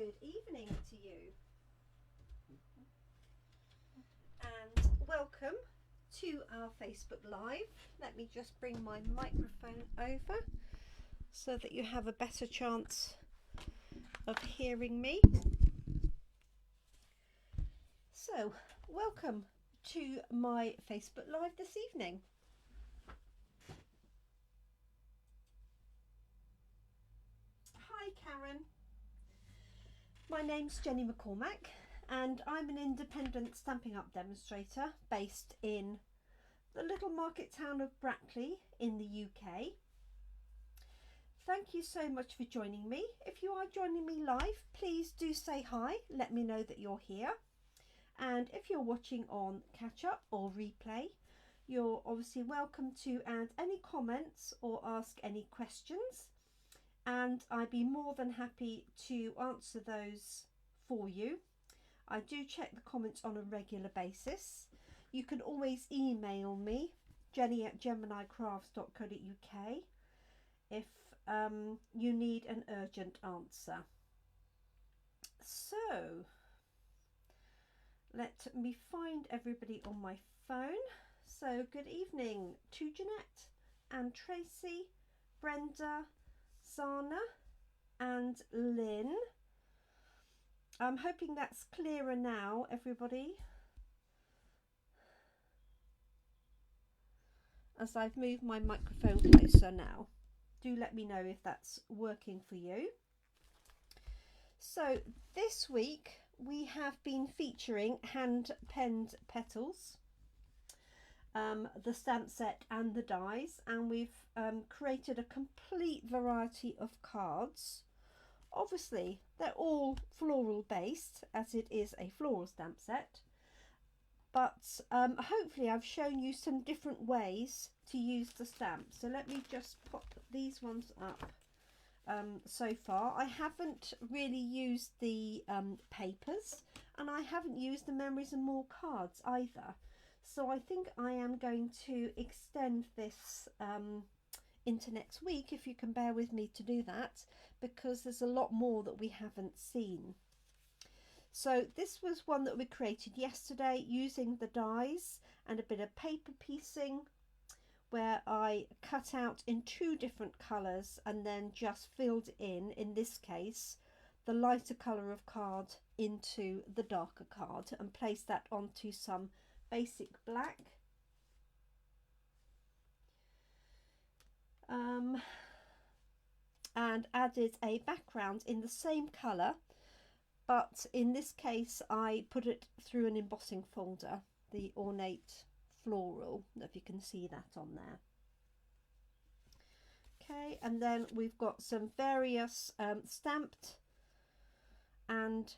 Good evening to you, and welcome to our Facebook Live. Let me just bring my microphone over so that you have a better chance of hearing me. So, welcome to my Facebook Live this evening. Hi Karen. My name's Jenny McCormack and I'm an independent Stampin' Up demonstrator based in the little market town of Brackley in the UK. Thank you so much for joining me. If you are joining me live, please do say hi, let me know that you're here. And if you're watching on catch up or replay, you're obviously welcome to add any comments or ask any questions. And I'd be more than happy to answer those for you. I do check the comments on a regular basis. You can always email me, jenny@jeminicrafts.co.uk, if you need an urgent answer. So, let me find everybody on my phone. So, good evening to Jeanette and Tracy, Brenda, Zana and Lynn. I'm hoping that's clearer now, everybody, as I've moved my microphone closer now. Do let me know if that's working for you. So this week we have been featuring Hand Penned Petals, the stamp set and the dies, and we've created a complete variety of cards. Obviously they're all floral based as it is a floral stamp set, but hopefully I've shown you some different ways to use the stamp. So let me just pop these ones up. So far I haven't really used the papers, and I haven't used the Memories and More cards either. So I think I am going to extend this into next week, if you can bear with me to do that, because there's a lot more that we haven't seen. So this was one that we created yesterday using the dies and a bit of paper piecing, where I cut out in 2 different colours and then just filled in this case, the lighter colour of card into the darker card and placed that onto some basic black. And added a background in the same colour, but in this case I put it through an embossing folder, the ornate floral, if you can see that on there. Okay, and then we've got some various stamped and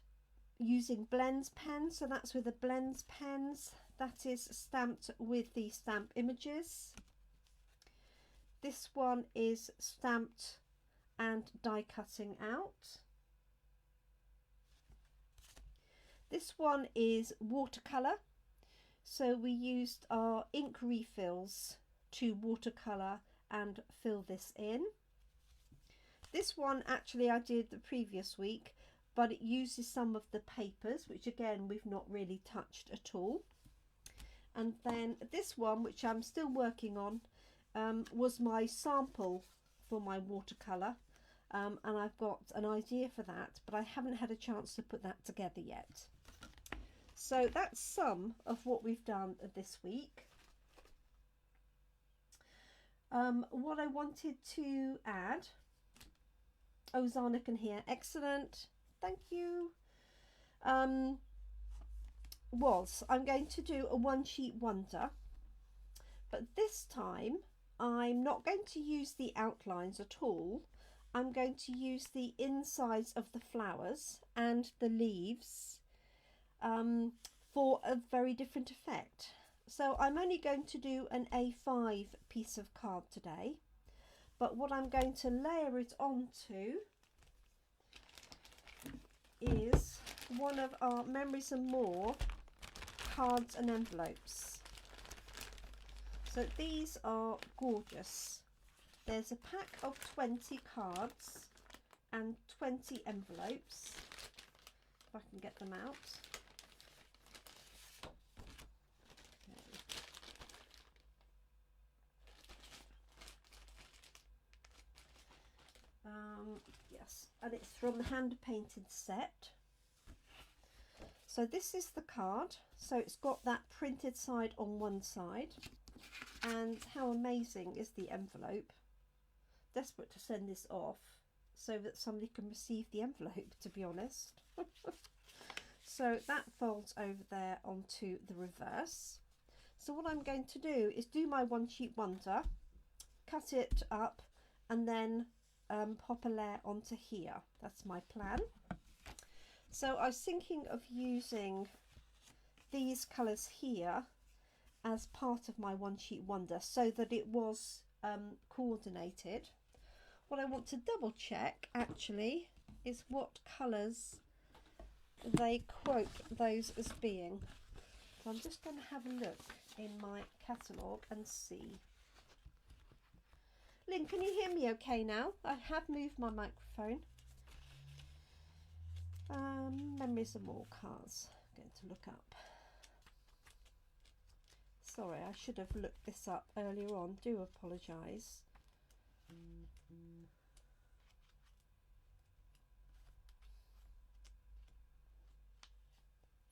using blends pens, so that's with the blends pens, that is stamped with the stamp images. This one is stamped and die cutting out. This one is watercolour, so we used our ink refills to watercolour and fill this in. This one actually I did the previous week, but it uses some of the papers, which again we've not really touched at all. And then this one, which I'm still working on, was my sample for my watercolour, and I've got an idea for that, but I haven't had a chance to put that together yet. So that's some of what we've done this week. What I wanted to add, oh, Zana can hear, excellent, thank you, was I'm going to do a one sheet wonder, but this time I'm not going to use the outlines at all. I'm going to use the insides of the flowers and the leaves for a very different effect. So I'm only going to do an A5 piece of card today, but what I'm going to layer it onto is one of our Memories and More cards and envelopes. So these are gorgeous. There's a pack of 20 cards and 20 envelopes, if I can get them out. Yes, and it's from the Hand Painted set. So this is the card. So it's got that printed side on one side. And how amazing is the envelope? Desperate to send this off so that somebody can receive the envelope, to be honest. So that folds over there onto the reverse. So what I'm going to do is do my one sheet wonder, cut it up, and then pop a layer onto here. That's my plan. So I was thinking of using these colours here as part of my one sheet wonder so that it was coordinated. What I want to double check actually is what colours they quote those as being. So I'm just going to have a look in my catalogue and see. Lynn, can you hear me okay now? I have moved my microphone. Memories and More cards. I'm going to look up. Sorry, I should have looked this up earlier on. Do apologise.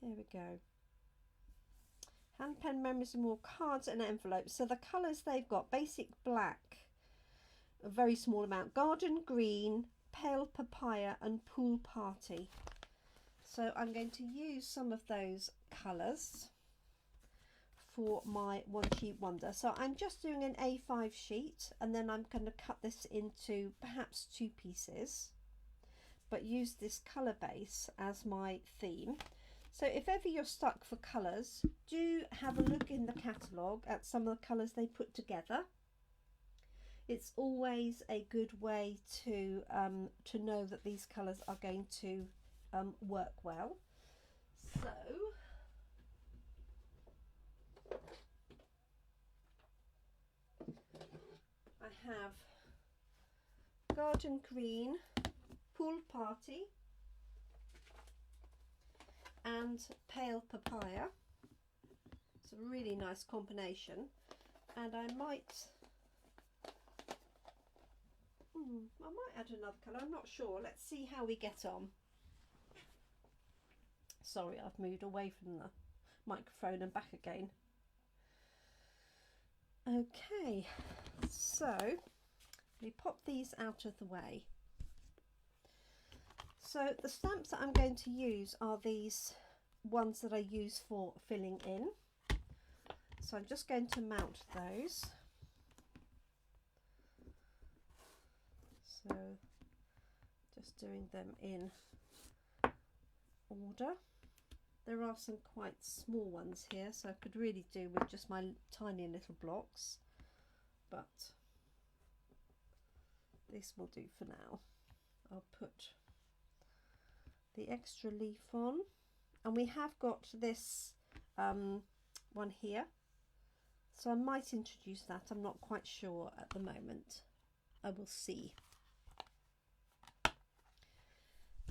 There we go. Hand Penned Memories and More cards and envelopes. So the colours they've got: basic black, a very small amount, garden green, pale papaya, and pool party. So I'm going to use some of those colours for my one sheet wonder. So I'm just doing an A5 sheet, and then I'm going to cut this into perhaps 2 pieces, but use this colour base as my theme. So if ever you're stuck for colours, do have a look in the catalogue at some of the colours they put together. It's always a good way to know that these colours are going to work well. So I have garden green, pool party, and pale papaya. It's a really nice combination, and I might add another colour. I'm not sure. Let's see how we get on. Sorry, I've moved away from the microphone and back again. Okay, so we pop these out of the way. So the stamps that I'm going to use are these ones that I use for filling in. So I'm just going to mount those. So just doing them in order. There are some quite small ones here, so I could really do with just my tiny little blocks, but this will do for now. I'll put the extra leaf on, and we have got this one here, so I might introduce that. I'm not quite sure at the moment. I will see.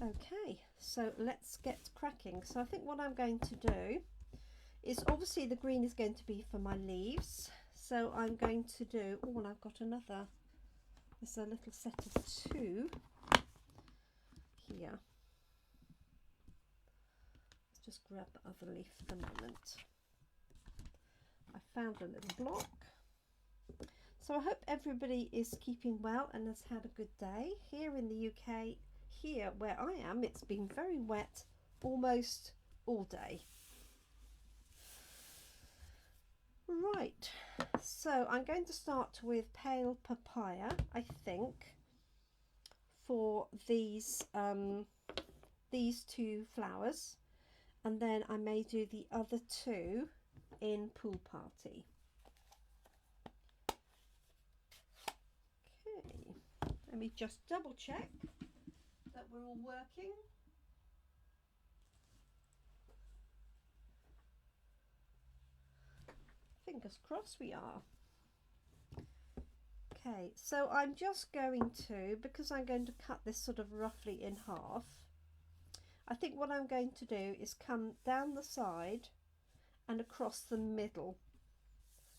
Okay, so let's get cracking. So I think what I'm going to do is, obviously the green is going to be for my leaves, so I'm going to do, oh, and I've got another, there's a little set of 2 here. Let's just grab the other leaf for the moment. I found a little block. So I hope everybody is keeping well and has had a good day. Here in the UK, here where I am, it's been very wet almost all day. Right, so I'm going to start with Pale Papaya, I think, for these 2 flowers, and then I may do the other 2 in Pool Party. Okay, let me just double check that we're all working. Fingers crossed we are. Okay, so I'm just going to, because I'm going to cut this sort of roughly in half, I think what I'm going to do is come down the side and across the middle,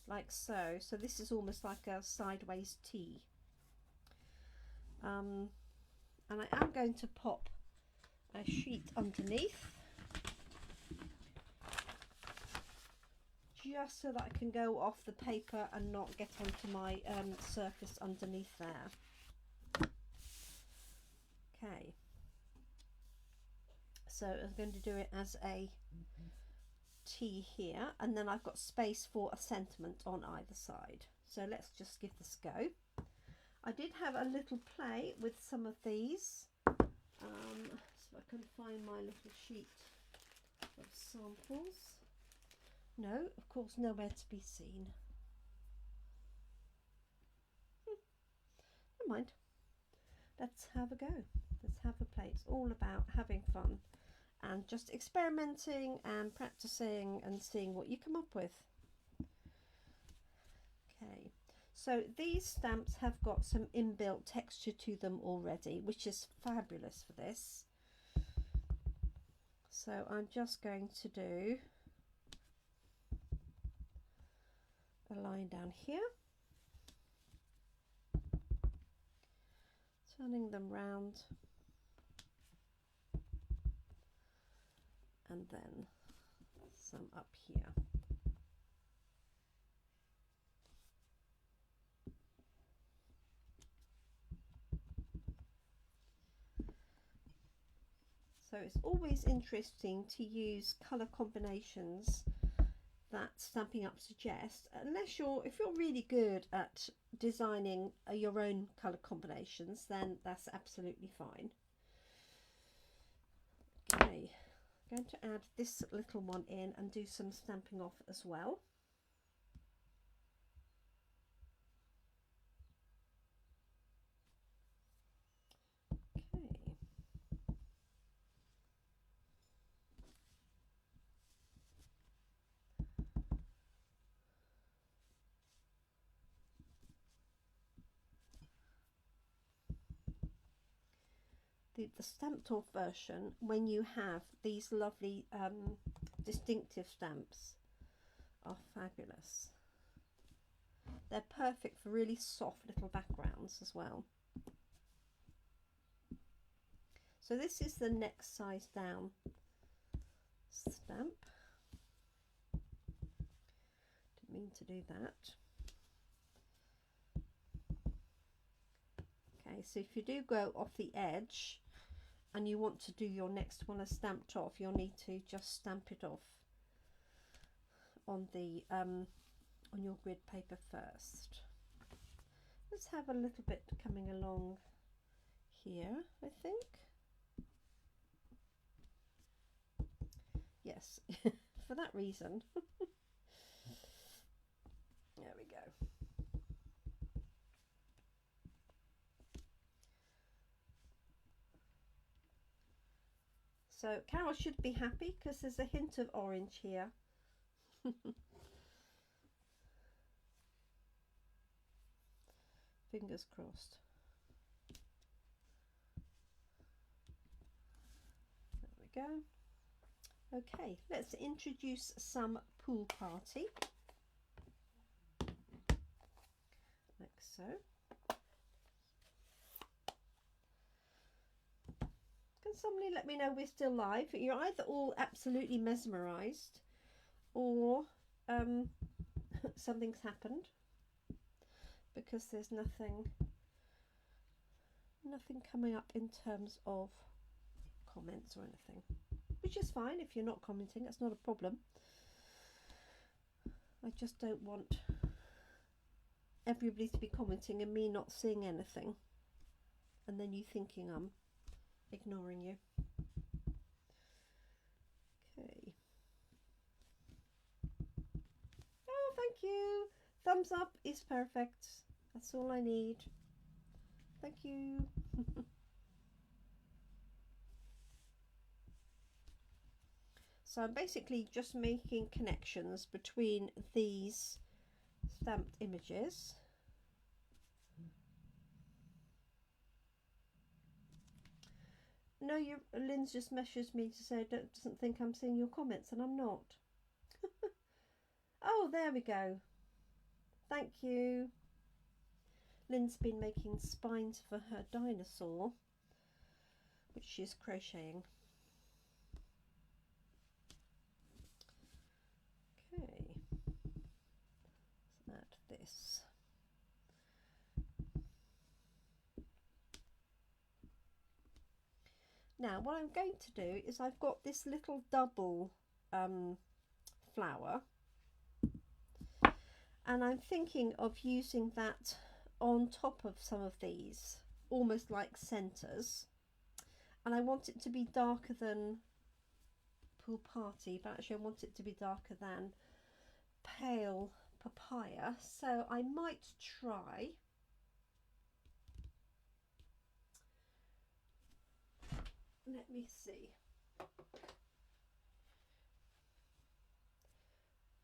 like so. So this is almost like a sideways T. And I am going to pop a sheet underneath, just so that I can go off the paper and not get onto my surface underneath there. Okay, so I'm going to do it as a T here, and then I've got space for a sentiment on either side. So let's just give this a go. I did have a little play with some of these, so I can find my little sheet of samples. No, of course, nowhere to be seen. Never mind. Let's have a go. Let's have a play. It's all about having fun and just experimenting and practicing and seeing what you come up with. Okay, so these stamps have got some inbuilt texture to them already, which is fabulous for this. So I'm just going to do a line down here, turning them round, and then some up here. So it's always interesting to use colour combinations that Stampin' Up suggests, unless if you're really good at designing your own colour combinations, then that's absolutely fine. Okay, I'm going to add this little one in and do some stamping off as well. The stamped off version, when you have these lovely distinctive stamps, are fabulous. They're perfect for really soft little backgrounds as well. So this is the next size down stamp. Didn't mean to do that. Okay, so if you do go off the edge and you want to do your next one as stamped off, you'll need to just stamp it off on the on your grid paper first. Let's have a little bit coming along here, I think. Yes, for that reason. There we go. So Carol should be happy because there's a hint of orange here. Fingers crossed. There we go. Okay, let's introduce some pool party. Like so. Can somebody let me know we're still live? You're either all absolutely mesmerised or something's happened, because there's nothing coming up in terms of comments or anything, which is fine. If you're not commenting, that's not a problem. I just don't want everybody to be commenting and me not seeing anything, and then you thinking I'm ignoring you. Okay. Oh, thank you. Thumbs up is perfect. That's all I need. Thank you. So I'm basically just making connections between these stamped images. know Lynn's just messaged me to say doesn't think I'm seeing your comments, and I'm not. Oh, there we go. Thank you. Lynn's been making spines for her dinosaur, which she's crocheting. Okay, let's add this. Now what I'm going to do is I've got this little double flower, and I'm thinking of using that on top of some of these, almost like centres, and I want it to be darker than Pool Party, but actually I want it to be darker than Pale Papaya, so I might try let me see.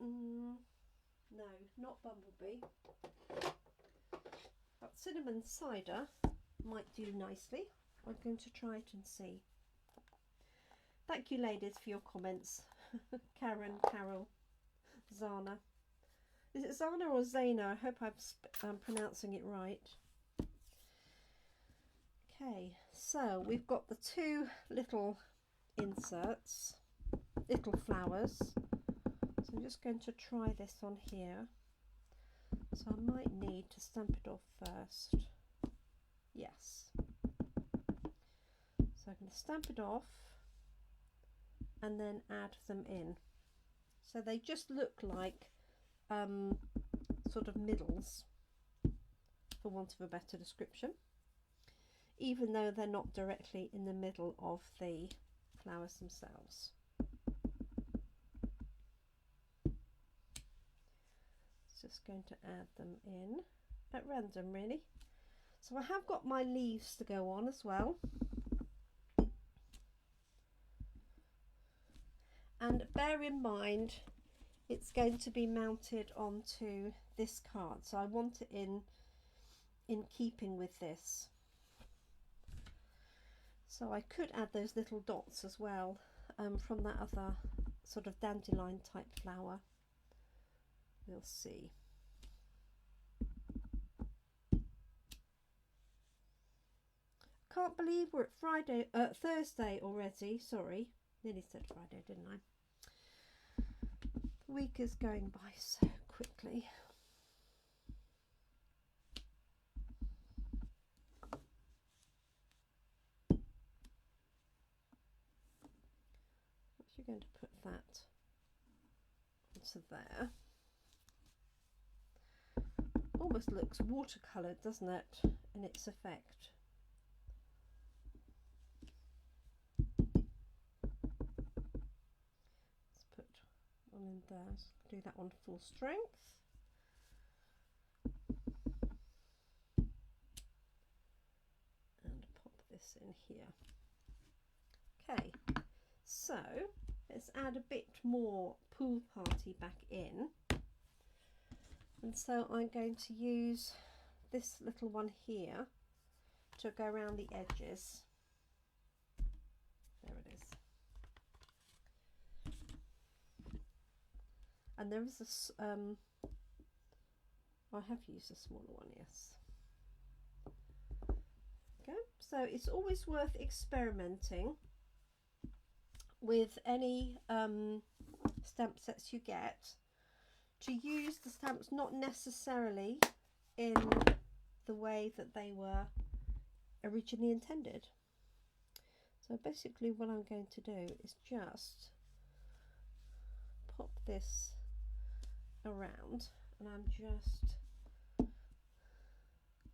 No, not Bumblebee, but Cinammon Cider might do nicely. I'm going to try it and see. Thank you ladies for your comments. Karen, Carol, Zana. Is it Zana or Zana? I hope I'm pronouncing it right. Okay, so we've got the two little inserts, little flowers. So I'm just going to try this on here. So I might need to stamp it off first. Yes. So I'm going to stamp it off and then add them in. So they just look like sort of middles, for want of a better description, even though they're not directly in the middle of the flowers themselves. Just going to add them in at random, really. So I have got my leaves to go on as well, and bear in mind it's going to be mounted onto this card, so I want it in keeping with this. So I could add those little dots as well from that other sort of dandelion type flower. We'll see. Can't believe we're at Thursday already. Sorry, nearly said Friday, didn't I? The week is going by so quickly. Actually going to put that onto there. Almost looks watercoloured, doesn't it, in its effect? Let's put one in there. Do that on full strength. And pop this in here. Okay, so let's add a bit more Pool Party back in. And so I'm going to use this little one here to go around the edges. There it is. And there is a, I have used a smaller one, yes. Okay, so it's always worth experimenting with any stamp sets you get, to use the stamps not necessarily in the way that they were originally intended. So basically what I'm going to do is just pop this around, and I'm just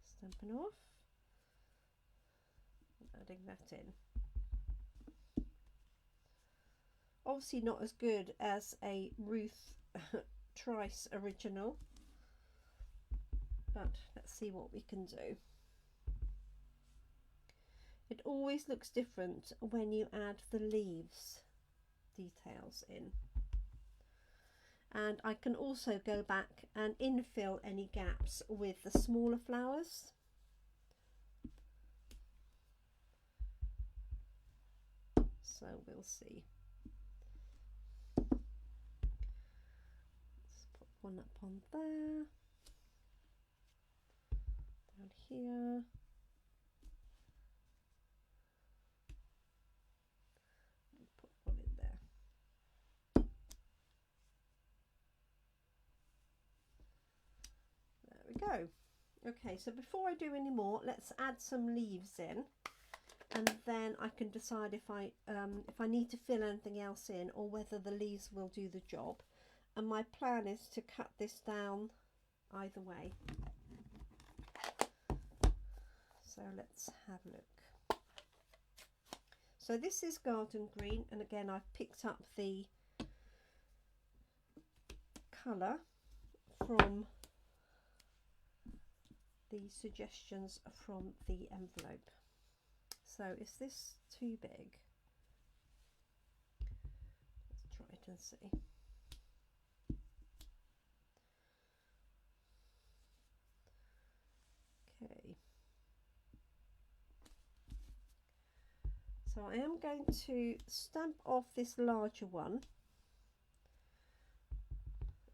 stamping off and adding that in. Obviously not as good as a Ruth Trice original, but let's see what we can do. It always looks different when you add the leaves details in. And I can also go back and infill any gaps with the smaller flowers. so we'll see. Let's put one up on there, down here. Put one in there. There we go. Okay, so before I do any more, let's add some leaves in, and then I can decide if I need to fill anything else in or whether the leaves will do the job. And my plan is to cut this down either way. So let's have a look. So this is garden green, and again I've picked up the colour from the suggestions from the envelope. So is this too big? Let's try it and see. Okay. So I am going to stamp off this larger one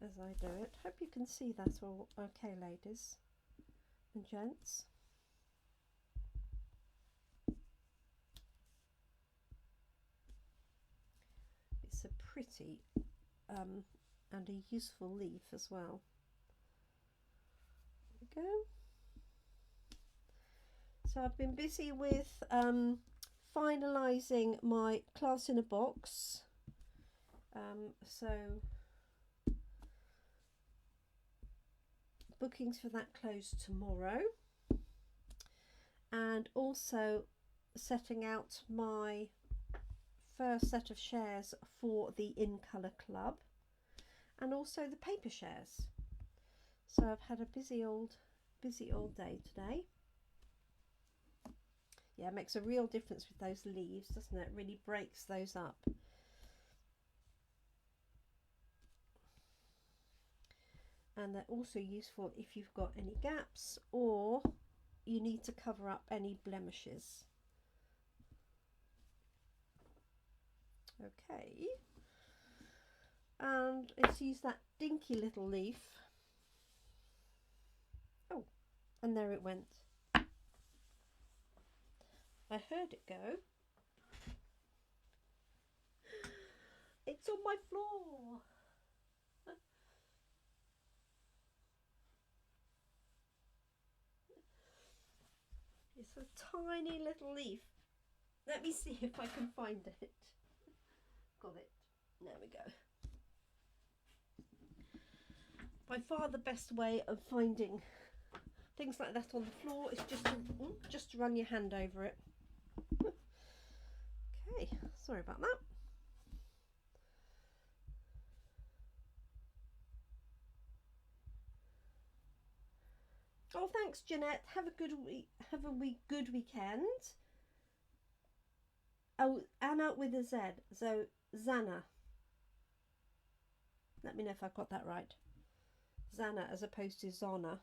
as I do it. Hope you can see that all okay, ladies and gents. It's a pretty and a useful leaf as well. There we go. So I've been busy with finalising my class in a box. So bookings for that close tomorrow, and also setting out my first set of shares for the In Colour Club, and also the paper shares. So I've had a busy old day today. Yeah, it makes a real difference with those leaves, doesn't it? It really breaks those up. And they're also useful if you've got any gaps or you need to cover up any blemishes. Okay, and let's use that dinky little leaf. Oh, and there it went. I heard it go. It's on my floor. It's a tiny little leaf. Let me see if I can find it. Got it. There we go. By far the best way of finding things like that on the floor is just to run your hand over it. Okay, sorry about that. Oh, thanks, Jeanette. Have a good week. Have a good weekend. Oh, Anna with a Z. So Zana. Let me know if I got that right. Zana as opposed to Zana.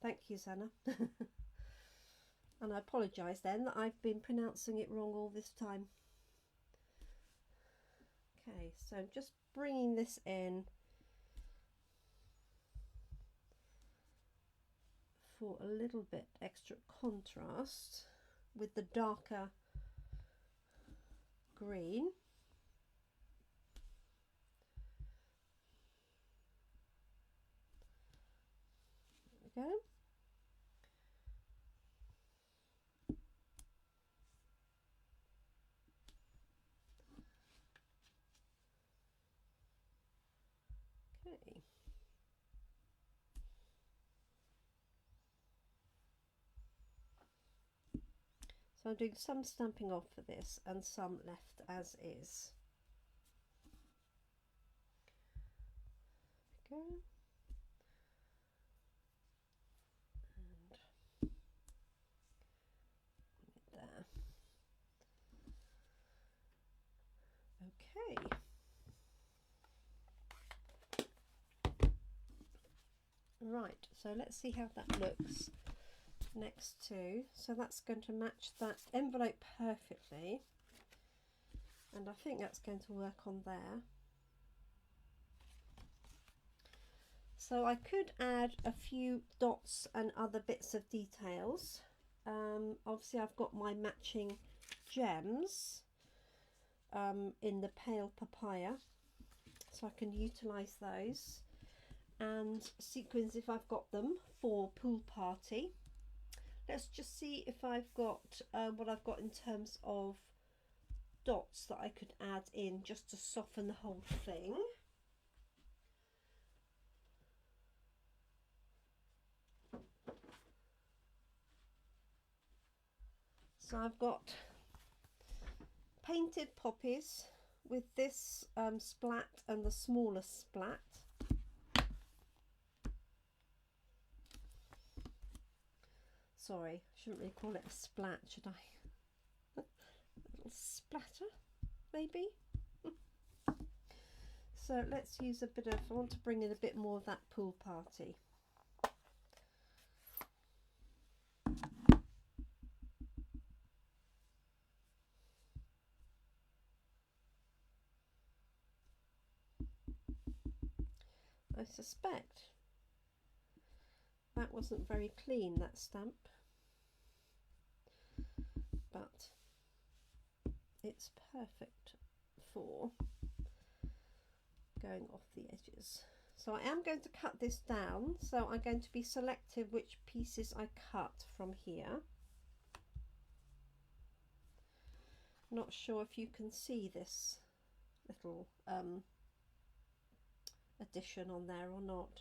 Thank you, Zana. And I apologise then that I've been pronouncing it wrong all this time. Okay, so I'm just bringing this in for a little bit extra contrast with the darker green. There we go. Okay. So I'm doing some stamping off for this and some left as is. There we go. And there. Okay. Right, so let's see how that looks next to, so that's going to match that envelope perfectly, and I think that's going to work on there. So I could add a few dots and other bits of details. Obviously I've got my matching gems in the Pale Papaya, so I can utilise those, and sequins if I've got them for pool party. Let's just see if I've got what I've got in terms of dots that I could add in just to soften the whole thing. So I've got painted poppies with this splat and the smaller splat. Sorry, shouldn't really call it a splat, should I? A little splatter, maybe? So let's use a bit of, I want to bring in a bit more of that pool party. I suspect that wasn't very clean, that stamp, but it's perfect for going off the edges. So I am going to cut this down, so I'm going to be selective which pieces I cut from here. Not sure if you can see this little addition on there or not.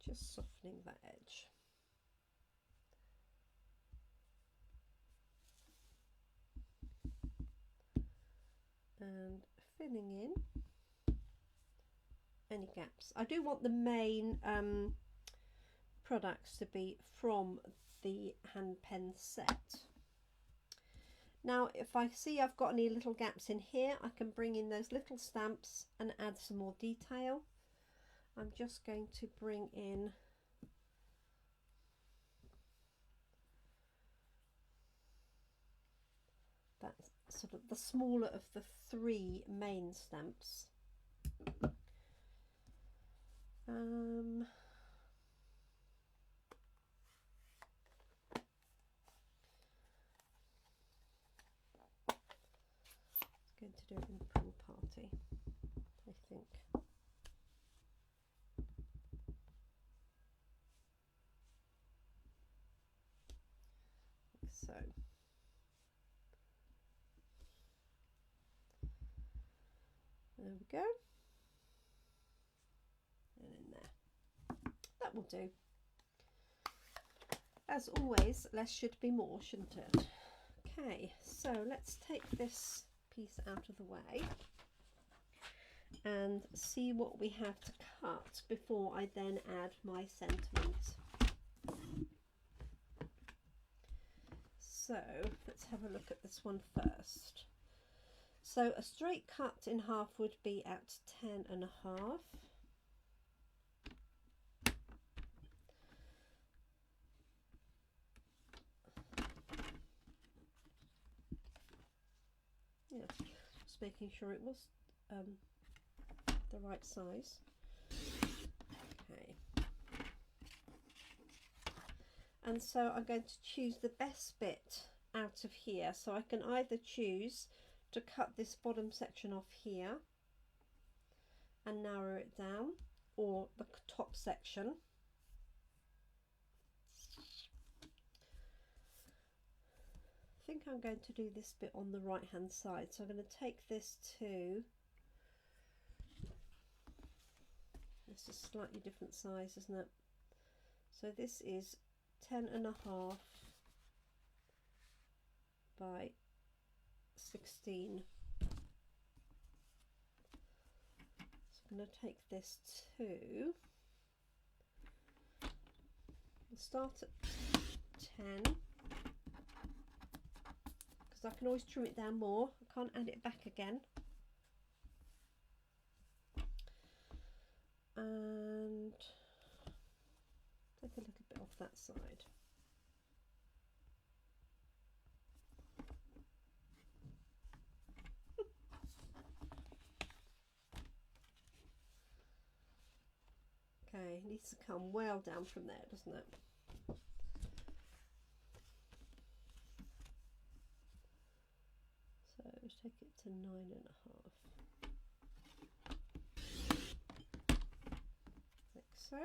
Just softening that edge. And filling in any gaps. I do want the main products to be from the hand pen set. Now if I see I've got any little gaps in here, I can bring in those little stamps and add some more detail. I'm just going to bring in that sort of the smaller of the three main stamps. Going to do it in the pool party, I think. Like so. There we go. And in there. That will do. As always, less should be more, shouldn't it? Okay, so let's take this piece out of the way and see what we have to cut before I then add my sentiment. So let's have a look at this one first. So a straight cut in half would be at 10.5. Yeah, just making sure it was the right size. Okay. And so I'm going to choose the best bit out of here. So I can either choose to cut this bottom section off here and narrow it down, or the top section. I think I'm going to do this bit on the right hand side, so I'm going to take this to, this is a slightly different size, isn't it? So this is 10.5 by 16. So I'm going to take this to, we'll start at 10, because because I can always trim it down more. I can't add it back again. And take a little bit off that side. Okay, it needs to come well down from there, doesn't it? So take it to 9.5. Like so.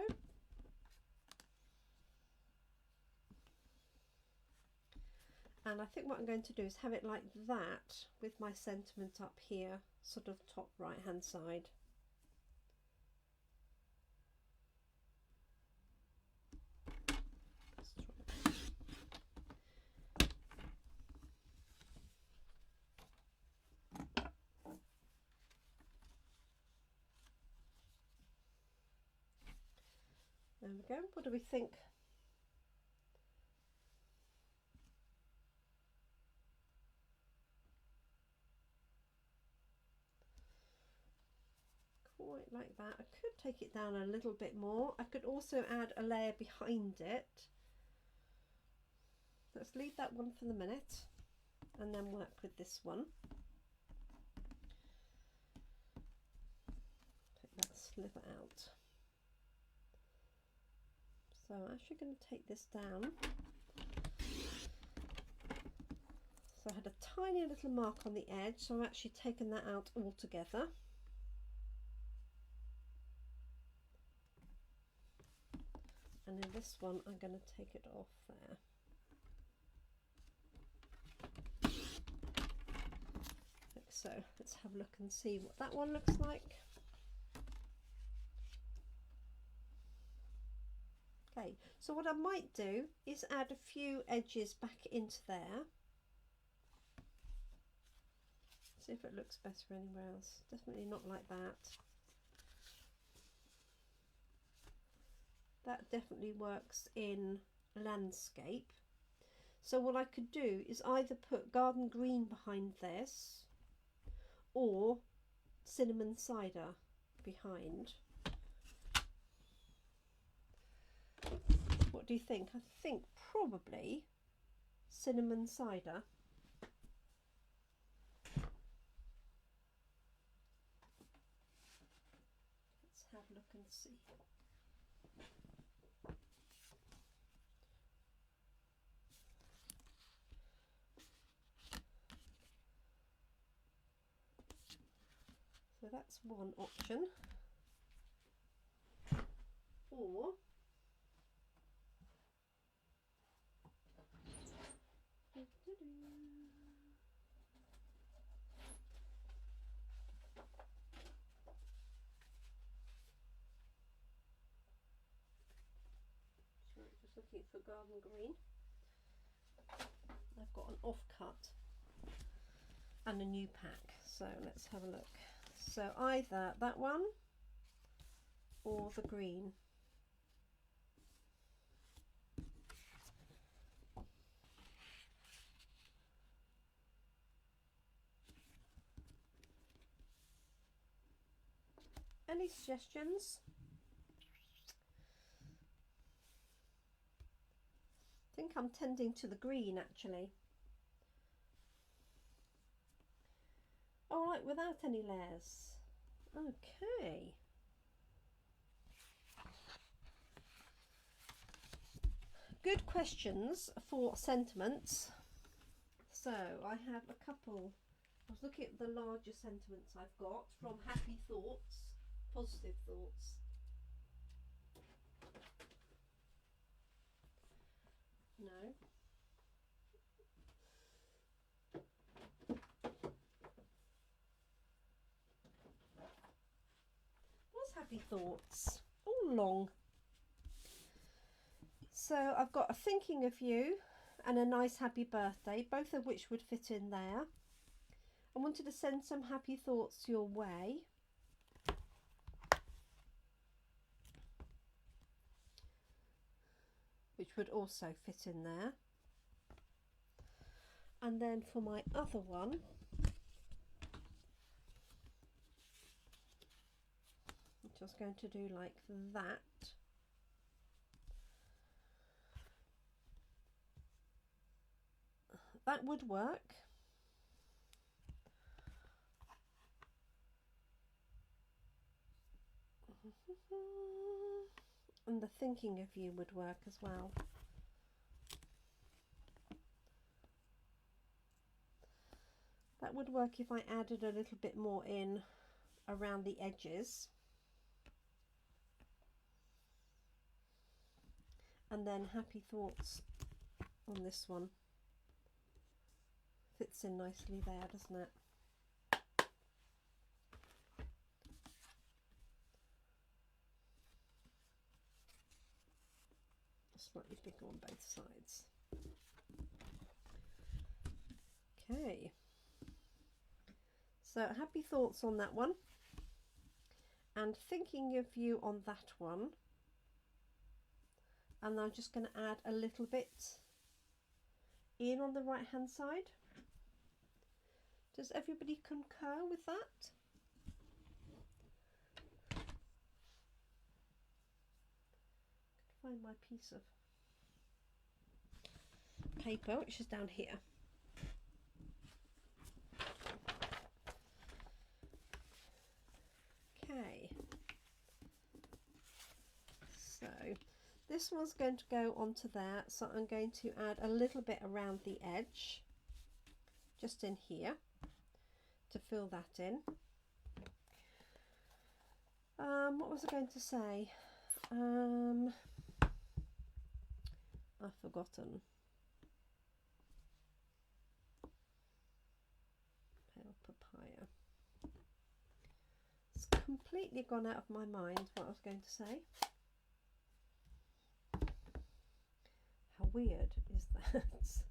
And I think what I'm going to do is have it like that with my sentiment up here, sort of top right hand side. There we go. What do we think? Quite like that. I could take it down a little bit more. I could also add a layer behind it. Let's leave that one for the minute and then work with this one. Take that sliver out. So I'm actually going to take this down. So I had a tiny little mark on the edge, so I'm actually taking that out altogether. And in this one I'm going to take it off there. Like so. Let's have a look and see what that one looks like. Okay, so what I might do is add a few edges back into there. See if it looks better anywhere else. Definitely not like that. That definitely works in landscape. So what I could do is either put garden green behind this or cinnamon cider behind. What do you think? I think probably cinnamon cider. Let's have a look and see. So that's one option. Or just looking for garden green. I've got an offcut and a new pack, so let's have a look. So either that one or the green. Any suggestions? I think I'm tending to the green actually. Oh, right, without any layers. Okay. Good questions for sentiments. So I have a couple. I was looking at the larger sentiments I've got from happy thoughts, positive thoughts. No. What's happy thoughts? All long. So I've got a thinking of you and a nice happy birthday, both of which would fit in there. I wanted to send some happy thoughts your way. Which would also fit in there. And then for my other one, I'm just going to do like that. That would work. And the thinking of you would work as well. That would work if I added a little bit more in around the edges. And then Happy Thoughts on this one. Fits in nicely there, doesn't it? Slightly bigger on both sides. Okay. So Happy Thoughts on that one. And Thinking of You on that one. And I'm just going to add a little bit in on the right hand side. Does everybody concur with that? Find my piece of paper, which is down here. Okay. So this one's going to go onto there, so I'm going to add a little bit around the edge, just in here, to fill that in. What was I going to say? I've forgotten. Pale Papaya. It's completely gone out of my mind what I was going to say. How weird is that? That's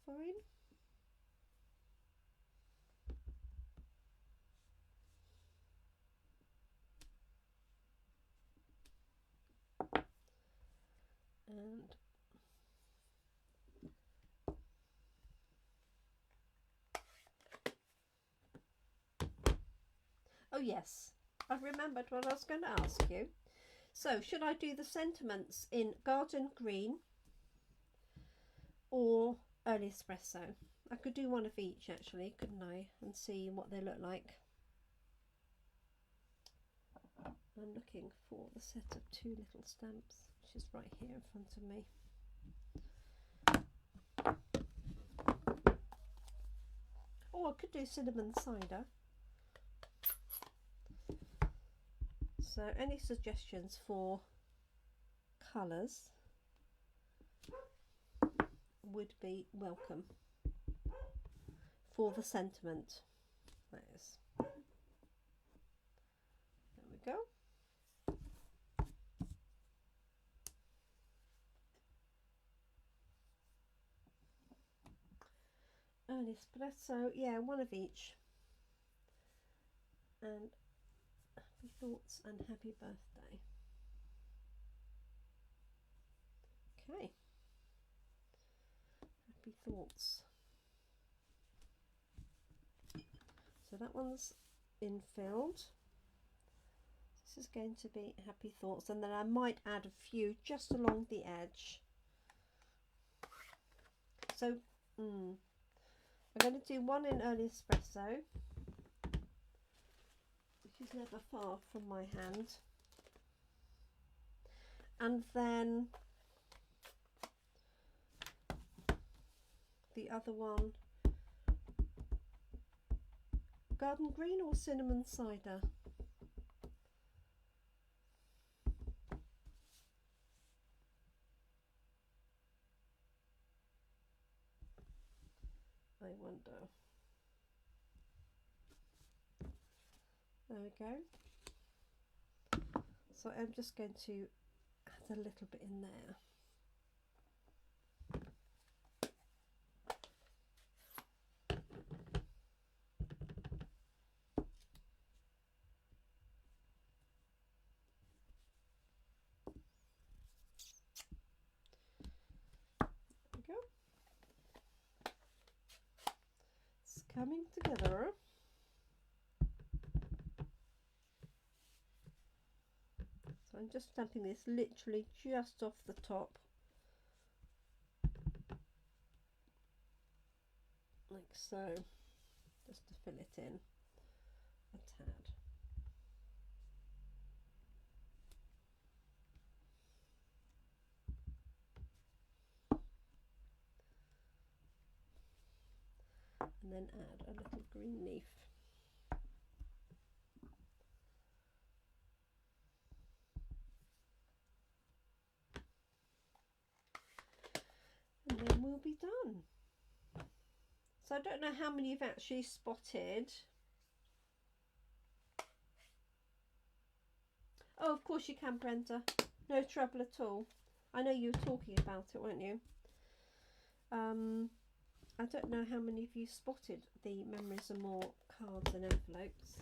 fine. And oh yes, I've remembered what I was going to ask you. So should I do the sentiments in garden green or early espresso? I could do one of each actually, couldn't I, and see what they look like. I'm looking for the set of 2 little stamps, which is right here in front of me. Oh, I could do Cinammon Cider. So any suggestions for colours would be welcome for the sentiment. That is. There we go. Early espresso, yeah, one of each. And Happy Thoughts and Happy Birthday. Okay. Happy Thoughts. So that one's infilled. This is going to be Happy Thoughts, and then I might add a few just along the edge. So I'm going to do one in early espresso, which is never far from my hand, and then the other one, garden green or Cinammon Cider. I wonder. There we go. So I'm just going to add a little bit in there. coming together. So I'm just stamping this literally just off the top, like so, just to fill it in a tad. And then add a little green leaf. And then we'll be done. So I don't know how many you've actually spotted. Oh, of course you can, Brenda. No trouble at all. I know you were talking about it, weren't you? I don't know how many of you spotted the Memories and More cards and envelopes.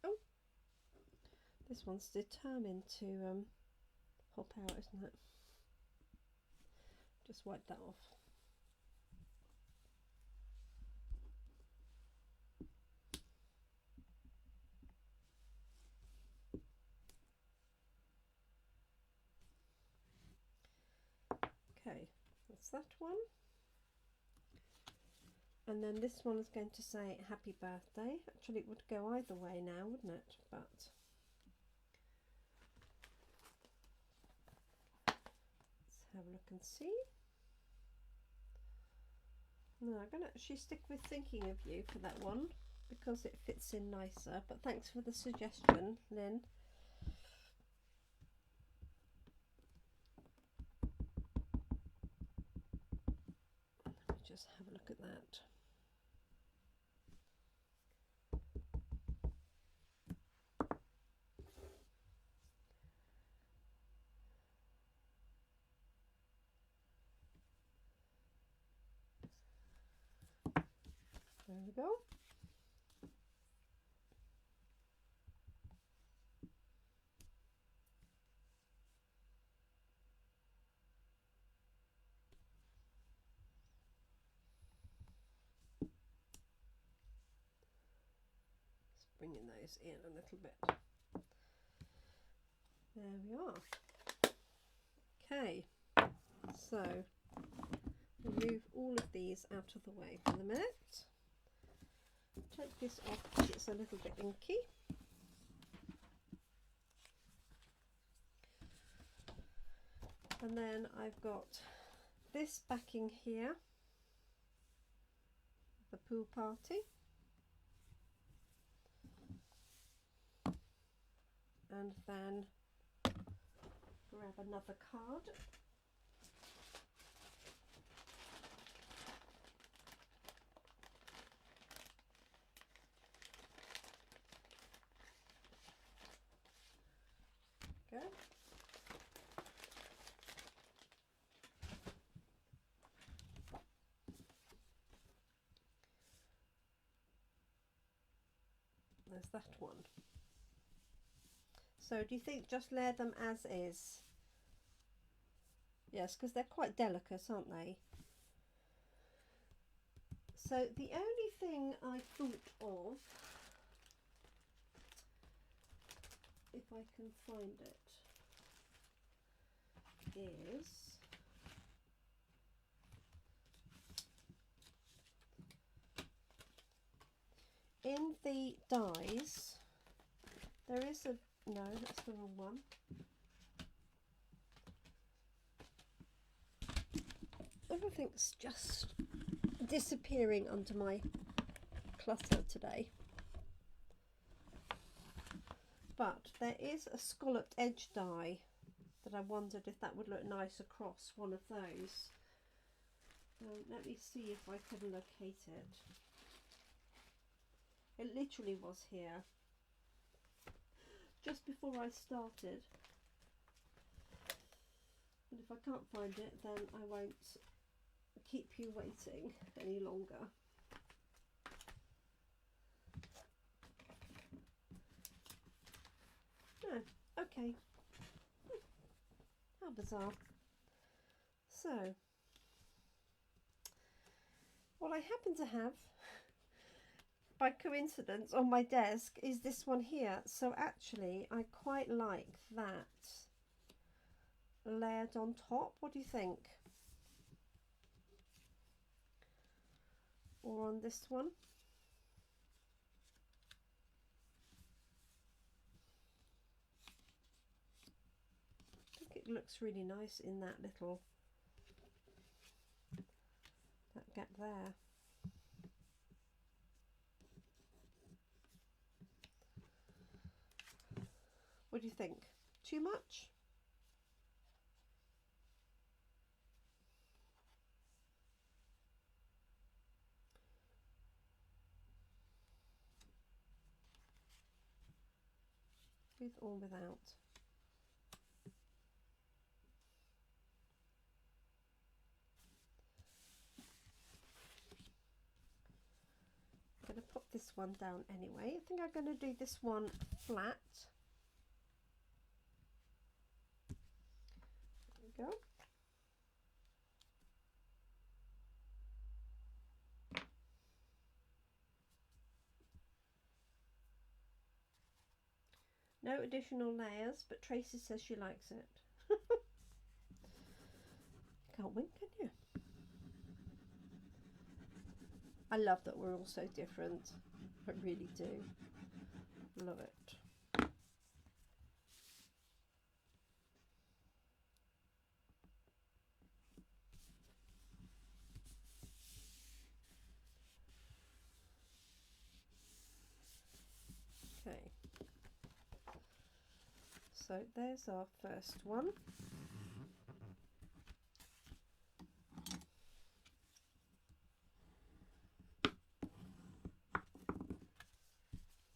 Oh, this one's determined to hop out, isn't it? Just wipe that off. Okay, that's that one. And then this one is going to say happy birthday. Actually, it would go either way now, wouldn't it? But let's have a look and see. No, I'm going to actually stick with thinking of you for that one because it fits in nicer. But thanks for the suggestion, Lynn. Let me just have a look at that. There we go. Just bringing those in a little bit. There we are. Okay, so we'll move all of these out of the way for the minute. Take this off because it's a little bit inky. And then I've got this backing here, the pool party. And then grab another card. Go. There's that one. So do you think just layer them as is? Yes, because they're quite delicate, aren't they? So the only thing I thought of, if I can find it, is in the dies, there is a, no, that's the wrong one. Everything's just disappearing under my clutter today. But there is a scalloped edge die that I wondered if that would look nice across one of those. Let me see if I can locate it. It literally was here just before I started. And if I can't find it, then I won't keep you waiting any longer. No, okay. How bizarre. So what I happen to have by coincidence on my desk is this one here. So actually I quite like that layered on top. What do you think? Or on this one? I think it looks really nice in that little gap there. What do you think? Too much? With or without? I'm going to pop this one down anyway. I think I'm going to do this one flat. There we go. No additional layers, but Tracy says she likes it. Can't win, can you? I love that we're all so different. I really do. Love it. Okay. So there's our first one.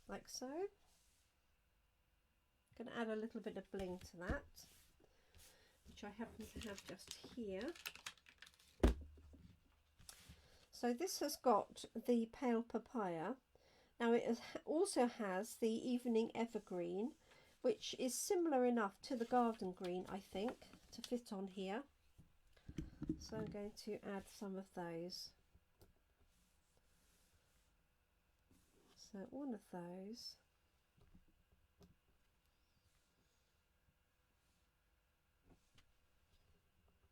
Like so. Going to add a little bit of bling to that, which I happen to have just here. So this has got the Pale Papaya. Now it also has the Evening Evergreen, which is similar enough to the Garden Green, I think, to fit on here. So I'm going to add some of those. So one of those.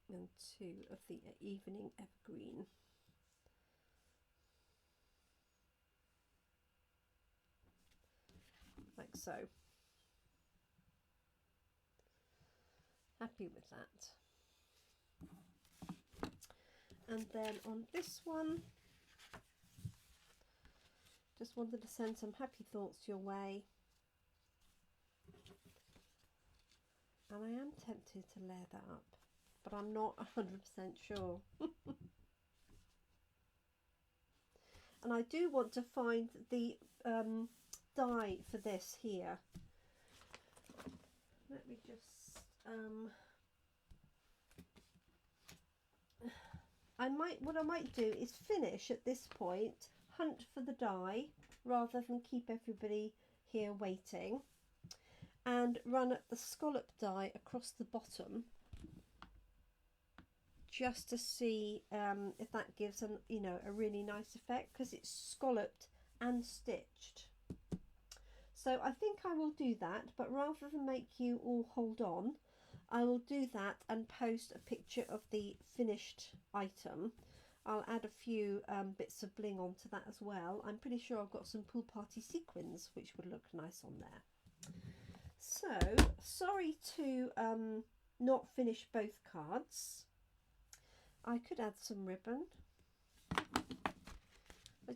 And two of the Evening Evergreen. Like so. Happy with that. And then on this one, just wanted to send some happy thoughts your way. And I am tempted to layer that up, but I'm not 100% sure. And I do want to find the die for this here. Let me just what I might do is finish at this point, hunt for the die rather than keep everybody here waiting, and run the scallop die across the bottom just to see if that gives a really nice effect, because it's scalloped and stitched. So I think I will do that, but rather than make you all hold on, I will do that and post a picture of the finished item. I'll add a few bits of bling onto that as well. I'm pretty sure I've got some pool party sequins which would look nice on there. So sorry to not finish both cards. I could add some ribbon.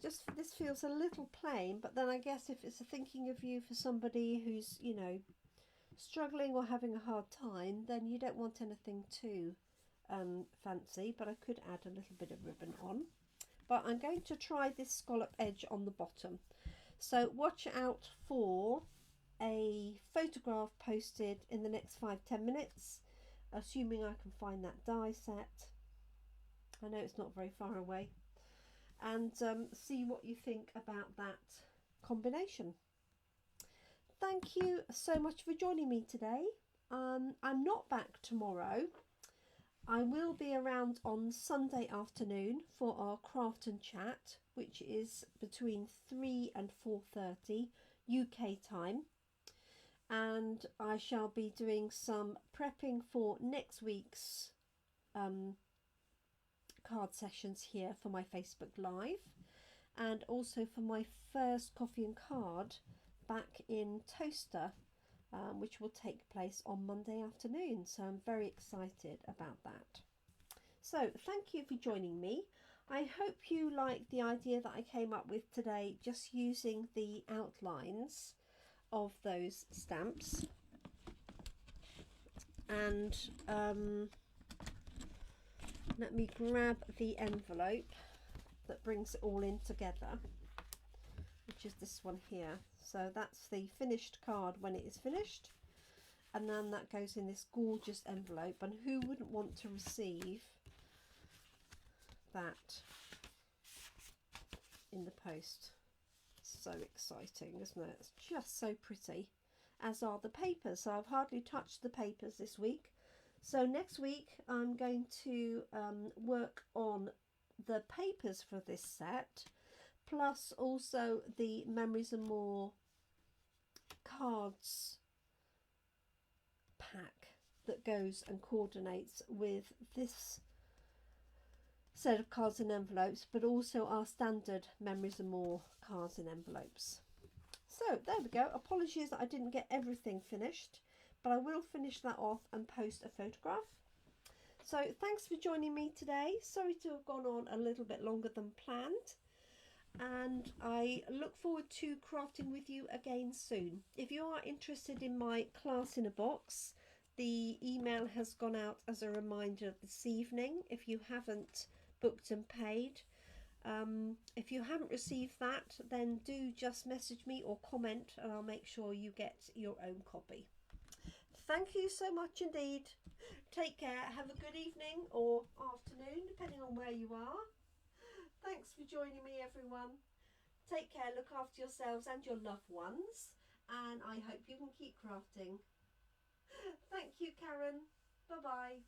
This feels a little plain, but then I guess if it's a thinking of you for somebody who's, you know, struggling or having a hard time, then you don't want anything too fancy, but I could add a little bit of ribbon on. But I'm going to try this scallop edge on the bottom. So watch out for a photograph posted in the next 5-10 minutes, assuming I can find that die set. I know it's not very far away. And see what you think about that combination. Thank you so much for joining me today. I'm not back tomorrow. I will be around on Sunday afternoon for our craft and chat, which is between 3 and 4:30 UK time. And I shall be doing some prepping for next week's card sessions here for my Facebook Live, and also for my first coffee and card back in Toaster, which will take place on Monday afternoon. So I'm very excited about that. So thank you for joining me. I hope you like the idea that I came up with today, just using the outlines of those stamps. And let me grab the envelope that brings it all in together, which is this one here. So that's the finished card when it is finished, and then that goes in this gorgeous envelope. And who wouldn't want to receive that in the post? So exciting, isn't it? It's just so pretty, as are the papers. So I've hardly touched the papers this week. So next week I'm going to work on the papers for this set, plus also the Memories and More cards pack that goes and coordinates with this set of cards and envelopes, but also our standard Memories and More cards and envelopes. So there we go. Apologies that I didn't get everything finished, but I will finish that off and post a photograph. So thanks for joining me today. Sorry to have gone on a little bit longer than planned, and I look forward to crafting with you again soon. If you are interested in my class in a box, the email has gone out as a reminder this evening if you haven't booked and paid. If you haven't received that, then do just message me or comment, and I'll make sure you get your own copy. Thank you so much indeed. Take care. Have a good evening or afternoon, depending on where you are. Thanks for joining me, everyone. Take care, look after yourselves and your loved ones, and I hope you can keep crafting. Thank you, Karen. Bye-bye.